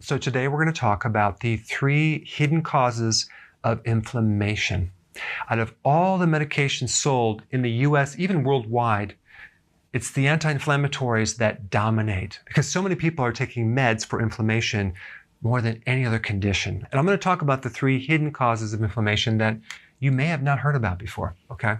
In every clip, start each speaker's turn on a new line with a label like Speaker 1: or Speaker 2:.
Speaker 1: So today we're going to talk about the 3 hidden causes of inflammation. Out of all the medications sold in the US, even worldwide, it's the anti-inflammatories that dominate because so many people are taking meds for inflammation more than any other condition. And I'm going to talk about the 3 hidden causes of inflammation that you may have not heard about before, okay?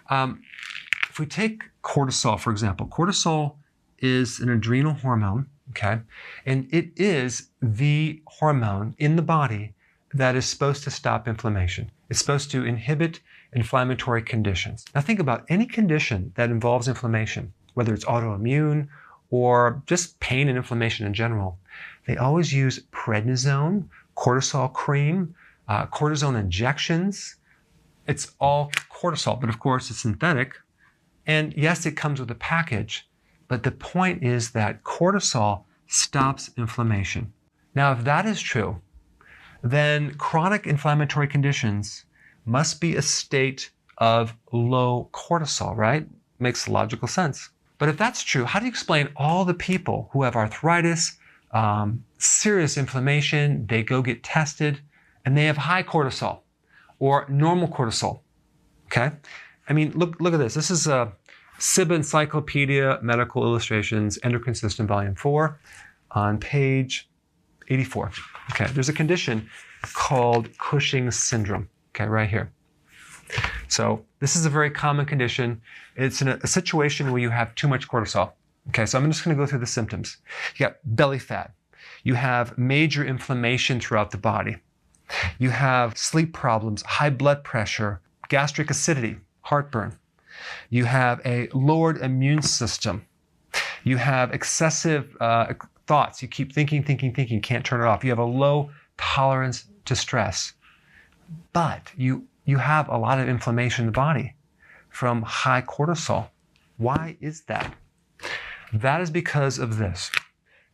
Speaker 1: If we take cortisol, for example, cortisol is an adrenal hormone, okay? And it is the hormone in the body that is supposed to stop inflammation. It's supposed to inhibit inflammatory conditions. Now think about any condition that involves inflammation, whether it's autoimmune or just pain and inflammation in general. They always use prednisone, cortisol cream, cortisone injections. It's all cortisol, but of course it's synthetic. And yes, it comes with a package, but the point is that cortisol stops inflammation. Now, if that is true, then chronic inflammatory conditions must be a state of low cortisol, right? Makes logical sense. But if that's true, how do you explain all the people who have arthritis, serious inflammation, they go get tested, and they have high cortisol or normal cortisol, okay? I mean, look at this. This is a SIBA Encyclopedia Medical Illustrations, Endocrine System, Volume 4, on page 84. Okay, there's a condition called Cushing syndrome, okay, right here. So this is a very common condition. It's in a situation where you have too much cortisol. Okay, so I'm just going to go through the symptoms. You got belly fat. You have major inflammation throughout the body. You have sleep problems, high blood pressure, gastric acidity, heartburn. You have a lowered immune system. You have excessive thoughts. You keep thinking, can't turn it off. You have a low tolerance to stress. But you have a lot of inflammation in the body from high cortisol. Why is that? That is because of this.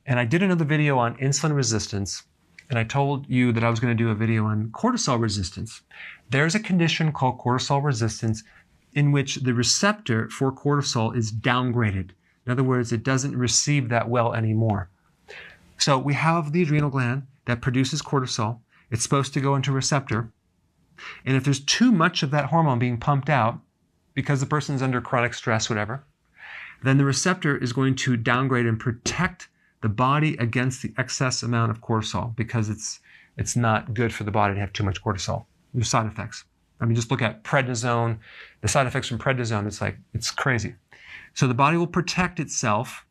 Speaker 1: And I did another video on insulin resistance, and I told you that I was going to do a video on cortisol resistance. There's a condition called cortisol resistance in which the receptor for cortisol is downgraded. In other words, it doesn't receive that well anymore. So we have the adrenal gland that produces cortisol. It's supposed to go into a receptor. And if there's too much of that hormone being pumped out because the person's under chronic stress, whatever, then the receptor is going to downgrade and protect the body against the excess amount of cortisol because it's not good for the body to have too much cortisol. There's side effects. I mean, just look at prednisone. The side effects from prednisone, it's crazy. So the body will protect itself,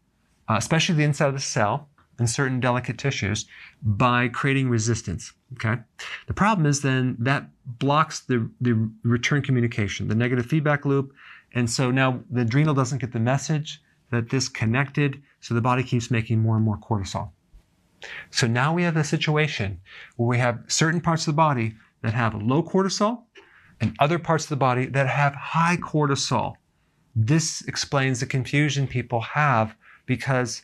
Speaker 1: especially the inside of the cell and certain delicate tissues, by creating resistance, okay? The problem is then that blocks the return communication, the negative feedback loop, and so now the adrenal doesn't get the message that this connected, so the body keeps making more and more cortisol. So now we have a situation where we have certain parts of the body that have low cortisol and other parts of the body that have high cortisol. This explains the confusion people have because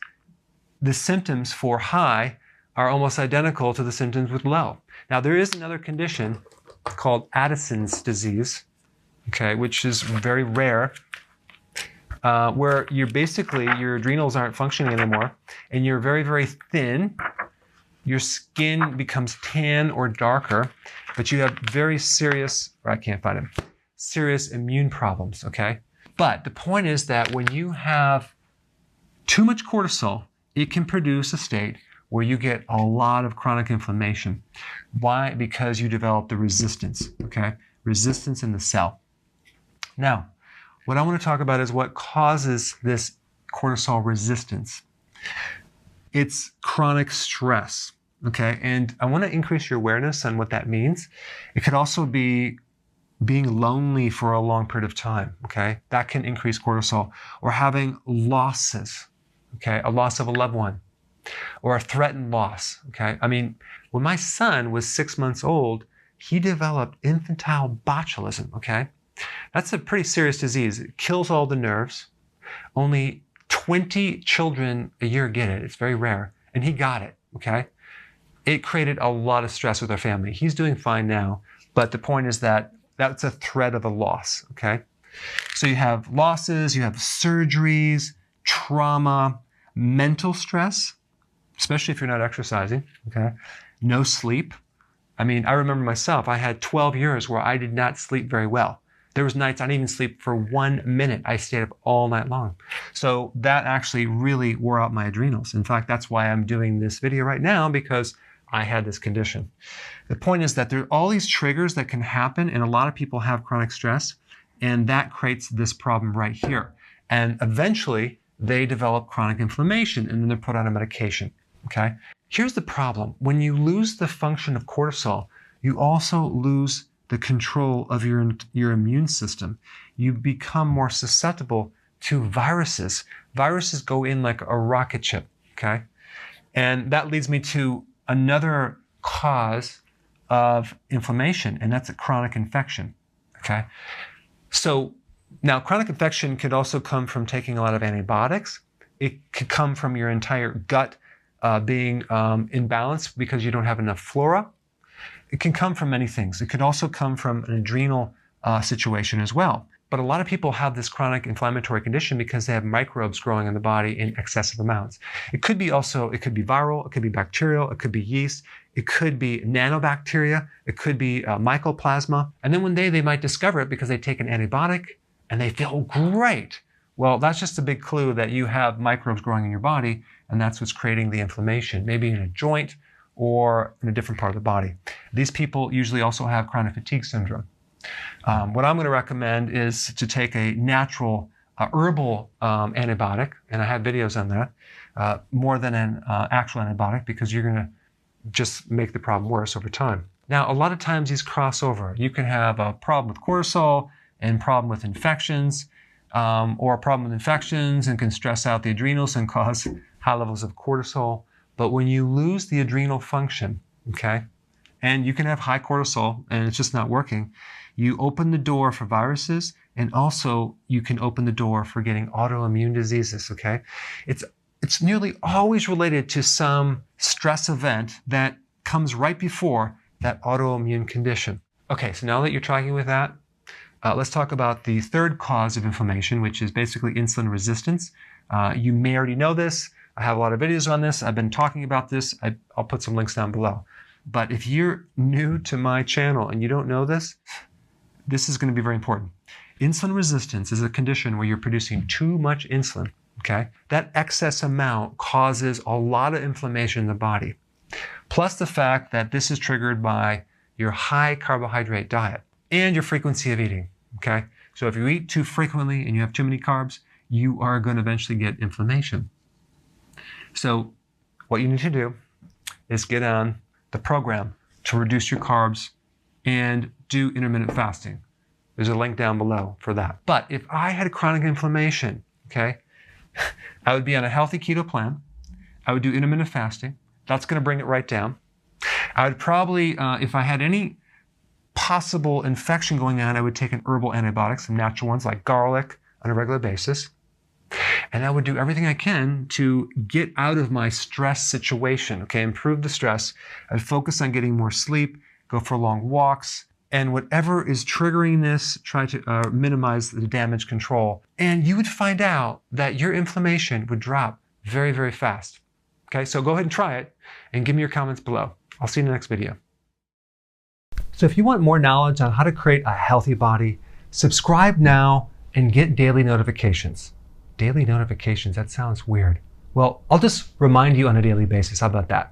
Speaker 1: the symptoms for high are almost identical to the symptoms with low. Now, there is another condition called Addisons disease, okay, which is very rare, where your adrenals aren't functioning anymore, and you're very, very thin. Your skin becomes tan or darker, but you have very serious, serious immune problems, okay? But the point is that when you have too much cortisol, it can produce a state where you get a lot of chronic inflammation. Why? Because you develop the resistance, okay? Resistance in the cell. Now, what I want to talk about is what causes this cortisol resistance. It's chronic stress, okay? And I want to increase your awareness on what that means. It could also be being lonely for a long period of time, okay? That can increase cortisol. Or having losses, okay? A loss of a loved one or a threatened loss, okay? I mean, when my son was 6 months old, he developed infantile botulism, okay? That's a pretty serious disease. It kills all the nerves. Only 20 children a year get it. It's very rare. And he got it, okay? It created a lot of stress with our family. He's doing fine now, but the point is that that's a threat of a loss, okay? So you have losses, you have surgeries, trauma, mental stress, especially if you're not exercising, okay? No sleep. I mean, I remember myself, I had 12 years where I did not sleep very well. There was nights I didn't even sleep for 1 minute. I stayed up all night long. So that actually really wore out my adrenals. In fact, that's why I'm doing this video right now, because I had this condition. The point is that there are all these triggers that can happen, and a lot of people have chronic stress, and that creates this problem right here. And eventually, they develop chronic inflammation, and then they're put on a medication, okay? Here's the problem. When you lose the function of cortisol, you also lose the control of your immune system. You become more susceptible to viruses. Viruses go in like a rocket ship, okay? And that leads me to another cause of inflammation, and that's a chronic infection, okay? So now chronic infection could also come from taking a lot of antibiotics. It could come from your entire gut being imbalanced because you don't have enough flora. It can come from many things. It could also come from an adrenal situation as well. But a lot of people have this chronic inflammatory condition because they have microbes growing in the body in excessive amounts. It could be viral, it could be bacterial, it could be yeast, it could be nanobacteria, it could be mycoplasma. And then one day they might discover it because they take an antibiotic and they feel great. Well, that's just a big clue that you have microbes growing in your body, and that's what's creating the inflammation, maybe in a joint or in a different part of the body. These people usually also have chronic fatigue syndrome. What I'm going to recommend is to take a natural herbal antibiotic, and I have videos on that, more than an actual antibiotic, because you're going to just make the problem worse over time. Now, a lot of times these cross over. You can have a problem with cortisol and problem with infections, or a problem with infections and can stress out the adrenals and cause high levels of cortisol. But when you lose the adrenal function, okay, and you can have high cortisol and it's just not working, you open the door for viruses, and also you can open the door for getting autoimmune diseases, okay? It's nearly always related to some stress event that comes right before that autoimmune condition. Okay, so now that you're tracking with that, let's talk about the third cause of inflammation, which is basically insulin resistance. You may already know this. I have a lot of videos on this. I've been talking about this. I'll put some links down below. But if you're new to my channel and you don't know this, this is going to be very important. Insulin resistance is a condition where you're producing too much insulin, okay? That excess amount causes a lot of inflammation in the body. Plus the fact that this is triggered by your high carbohydrate diet and your frequency of eating, okay? So if you eat too frequently and you have too many carbs, you are going to eventually get inflammation. So what you need to do is get on the program to reduce your carbs and do intermittent fasting. There's a link down below for that. But if I had chronic inflammation, okay, I would be on a healthy keto plan. I would do intermittent fasting. That's going to bring it right down. I would probably, if I had any possible infection going on, I would take an herbal antibiotic, some natural ones like garlic, on a regular basis. And I would do everything I can to get out of my stress situation, okay, improve the stress. I'd focus on getting more sleep, go for long walks, and whatever is triggering this, try to minimize the damage control. And you would find out that your inflammation would drop very, very fast. Okay, so go ahead and try it and give me your comments below. I'll see you in the next video. So if you want more knowledge on how to create a healthy body, subscribe now and get daily notifications. Daily notifications, that sounds weird. Well, I'll just remind you on a daily basis. How about that?